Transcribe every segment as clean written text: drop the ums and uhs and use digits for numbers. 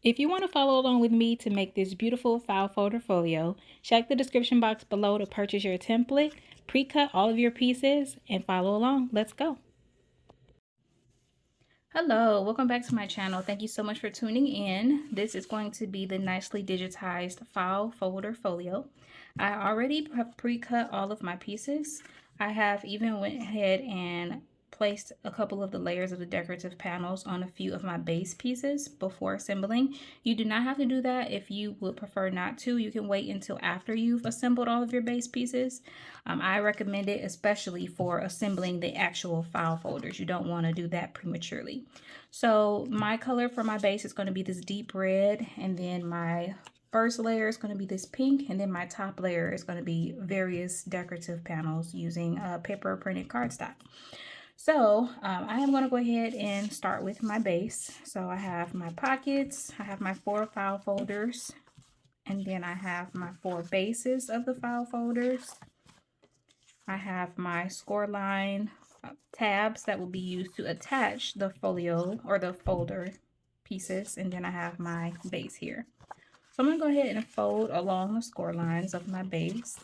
If you want to follow along with me to make this beautiful file folder folio, check the description box below to purchase your template, pre-cut all of your pieces, and follow along. Let's go. Hello, welcome back to my channel. Thank you so much for tuning in. This is going to be the nicely digitized file folder folio. I already have pre-cut all of my pieces. I have even went ahead and placed a couple of the layers of the decorative panels on a few of my base pieces before assembling. You do not have to do that if you would prefer not to. You can wait until after you've assembled all of your base pieces. I recommend it especially for assembling the actual file folders. You don't want to do that prematurely. So my color for my base is going to be this deep red, and then my first layer is going to be this pink, and then my top layer is going to be various decorative panels using paper printed cardstock. So I am going to go ahead and start with my base. So I have my pockets, I have my 4 file folders, and then I have my 4 bases of the file folders. I have my score line tabs that will be used to attach the folio or the folder pieces, and then I have my base here. So I'm going to go ahead and fold along the score lines of my base.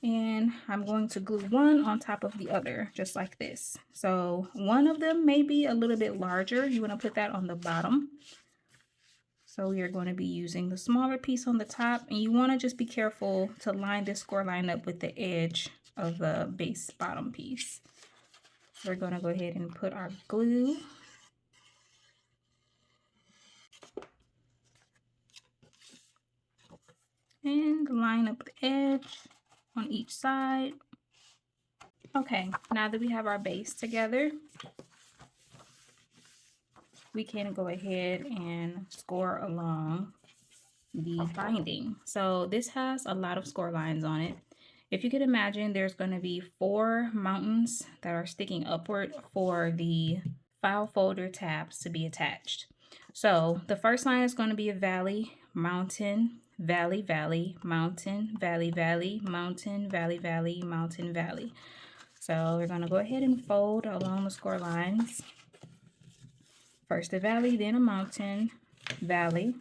And I'm going to glue one on top of the other, just like this. So one of them may be a little bit larger. You want to put that on the bottom. So you're going to be using the smaller piece on the top, and you want to just be careful to line this score line up with the edge of the base bottom piece. So we're going to go ahead and put our glue. And line up the edge on each side. Okay, now that we have our base together, we can go ahead and score along the binding. So this has a lot of score lines on it. If you could imagine, there's going to be 4 mountains that are sticking upward for the file folder tabs to be attached. So the first line is going to be a valley, mountain, valley, valley, mountain, valley, valley, mountain, valley, valley, mountain, valley. So we're going to go ahead and fold along the score lines. First a valley, then a mountain, valley,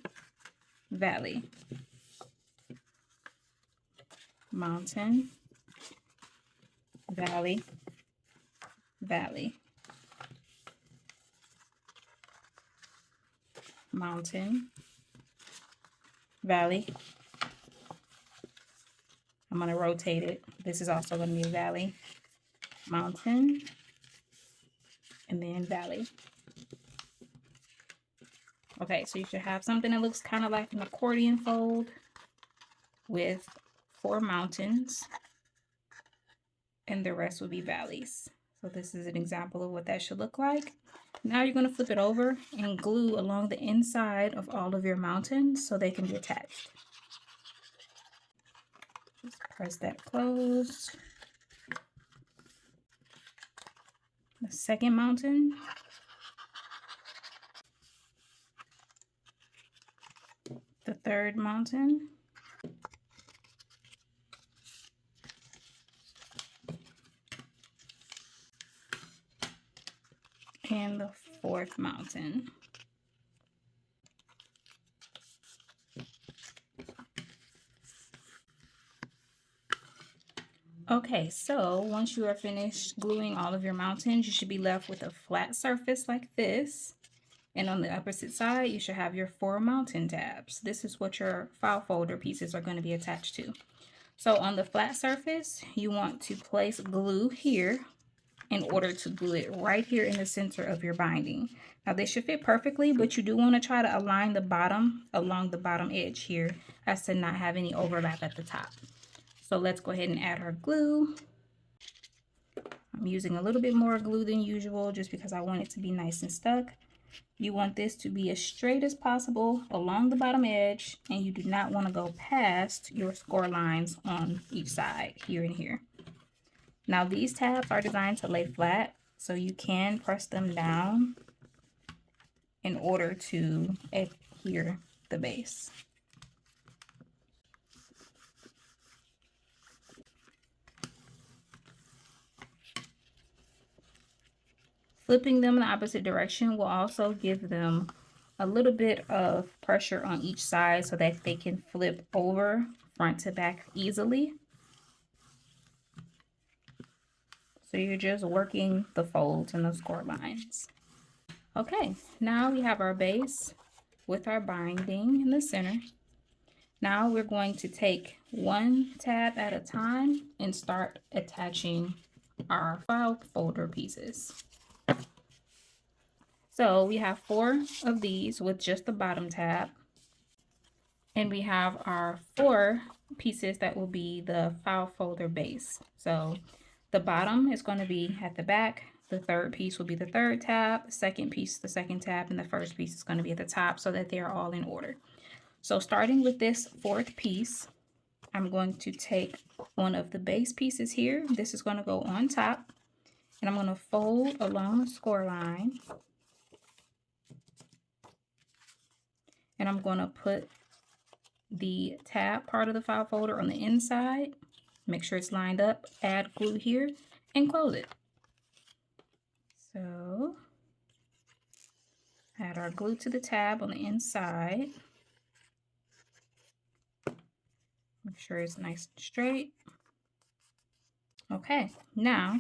valley, mountain, valley, valley, mountain, valley. I'm going to rotate it. This is also going to be a valley, mountain, and then valley. Okay, so you should have something that looks kind of like an accordion fold with 4 mountains, and the rest will be valleys. So this is an example of what that should look like. Now you're going to flip it over and glue along the inside of all of your mountains so they can be attached. Just press that closed. The second mountain. The third mountain. And the 4th mountain. Okay, so once you are finished gluing all of your mountains, you should be left with a flat surface like this. And on the opposite side, you should have your 4 mountain tabs. This is what your file folder pieces are going to be attached to. So on the flat surface, you want to place glue here in order to glue it right here in the center of your binding. Now this should fit perfectly, but you do want to try to align the bottom along the bottom edge here as to not have any overlap at the top. So let's go ahead and add our glue. I'm using a little bit more glue than usual just because I want it to be nice and stuck. You want this to be as straight as possible along the bottom edge, and you do not want to go past your score lines on each side here and here. Now these tabs are designed to lay flat, so you can press them down in order to adhere the base. Flipping them in the opposite direction will also give them a little bit of pressure on each side so that they can flip over front to back easily. So you're just working the folds and the score lines. Okay, now we have our base with our binding in the center. Now we're going to take one tab at a time and start attaching our file folder pieces. So we have 4 of these with just the bottom tab. And we have our 4 pieces that will be the file folder base. So the bottom is going to be at the back. The third piece will be the third tab, the second piece, the second tab, and the first piece is going to be at the top so that they are all in order. So starting with this 4th piece, I'm going to take one of the base pieces here. This is going to go on top, and I'm going to fold along the score line. And I'm going to put the tab part of the file folder on the inside. Make sure it's lined up, add glue here, and close it. So add our glue to the tab on the inside. Make sure it's nice and straight. Okay, now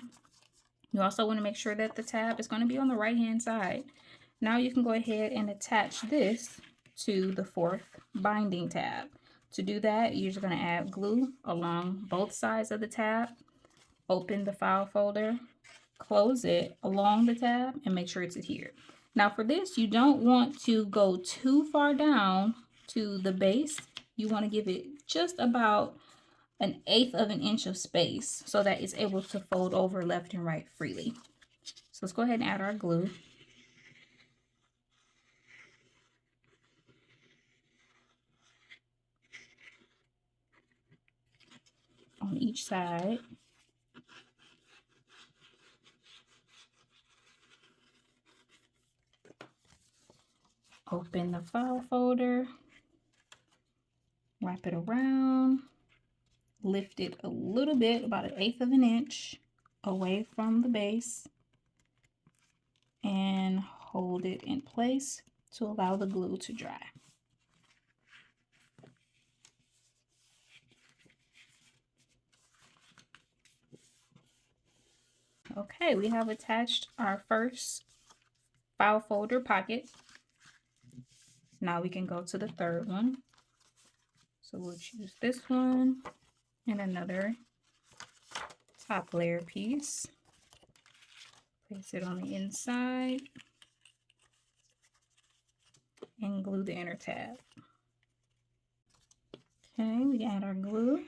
you also want to make sure that the tab is going to be on the right hand side. Now you can go ahead and attach this to the 4th binding tab. To do that, you're just going to add glue along both sides of the tab. Open the file folder, close it along the tab, and make sure it's adhered. Now for this, you don't want to go too far down to the base. You want to give it just about 1/8 of an inch of space so that it's able to fold over left and right freely. So let's go ahead and add our glue. On each side. Open the file folder, wrap it around, lift it a little bit, about 1/8 of an inch away from the base, and hold it in place to allow the glue to dry. Okay, we have attached our first file folder pocket. Now we can go to the 3rd one. So we'll choose this one and another top layer piece. Place it on the inside and glue the inner tab. Okay, we add our glue.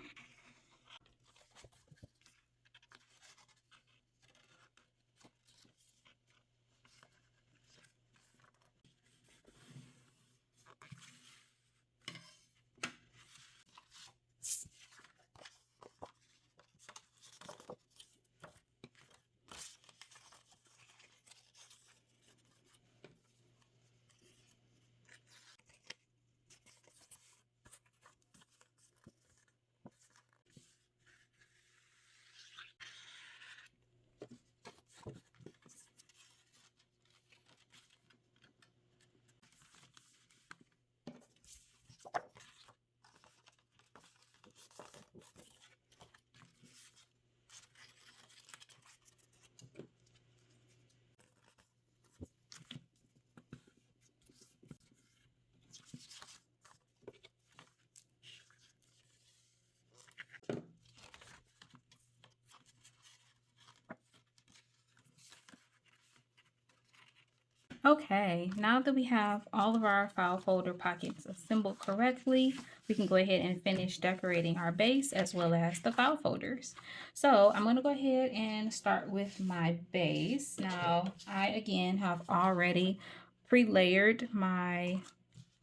Okay, now that we have all of our file folder pockets assembled correctly, we can go ahead and finish decorating our base as well as the file folders. So I'm going to go ahead and start with my base. Now, I again have already pre-layered my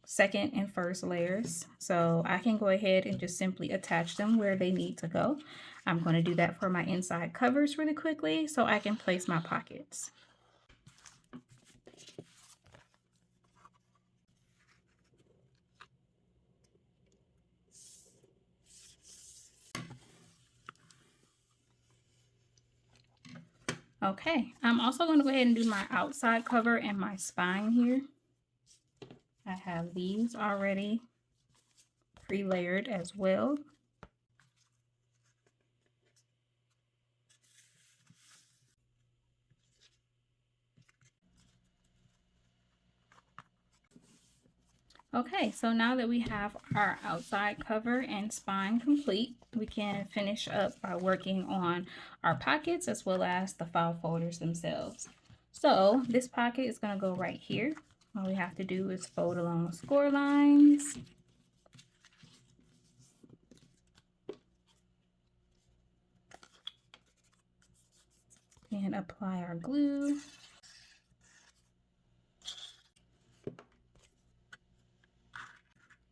2nd and 1st layers. So I can go ahead and just simply attach them where they need to go. I'm going to do that for my inside covers really quickly so I can place my pockets. Okay, I'm also going to go ahead and do my outside cover and my spine here. I have these already pre-layered as well. Okay, so now that we have our outside cover and spine complete, we can finish up by working on our pockets as well as the file folders themselves. So this pocket is going to go right here. All we have to do is fold along the score lines. And apply our glue.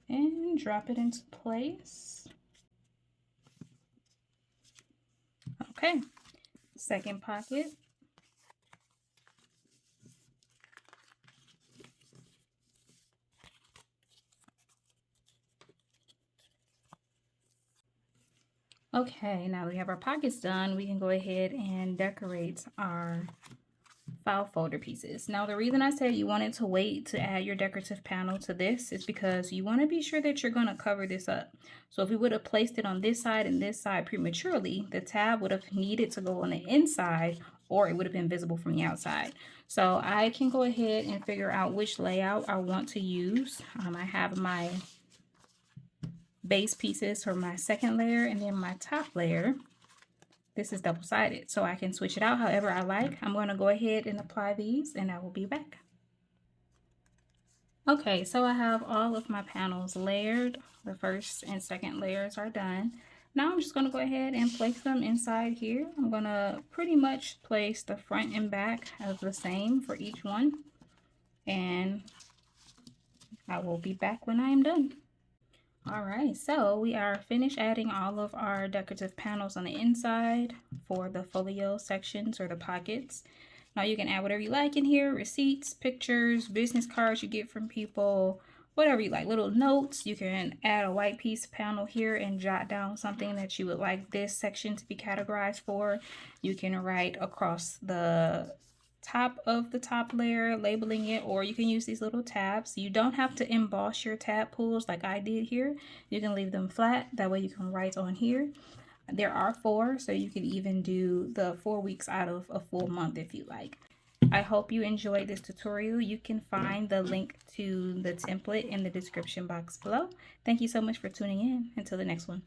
And drop it into place. Okay, second pocket. Okay, now that we have our pockets done, we can go ahead and decorate our file folder pieces. Now, the reason I said you wanted to wait to add your decorative panel to this is because you want to be sure that you're going to cover this up. So if we would have placed it on this side and this side prematurely, the tab would have needed to go on the inside or it would have been visible from the outside. So I can go ahead and figure out which layout I want to use. I have my base pieces for my second layer and then my top layer. This is double-sided, so I can switch it out however I like. I'm going to go ahead and apply these and I will be back. Okay, so I have all of my panels layered. The first and second layers are done. Now I'm just going to go ahead and place them inside here. I'm going to pretty much place the front and back as the same for each one. And I will be back when I am done. All right, so we are finished adding all of our decorative panels on the inside for the folio sections or the pockets. Now you can add whatever you like in here, receipts, pictures, business cards you get from people, whatever you like, little notes. You can add a white piece panel here and jot down something that you would like this section to be categorized for. You can write across the top of the top layer, labeling it, or you can use these little tabs. You don't have to emboss your tab pulls like I did here. You can leave them flat. That way you can write on here. There are 4, so you can even do the 4 weeks out of a full month if you like. I hope you enjoyed this tutorial. You can find the link to the template in the description box below. Thank you so much for tuning in. Until the next one.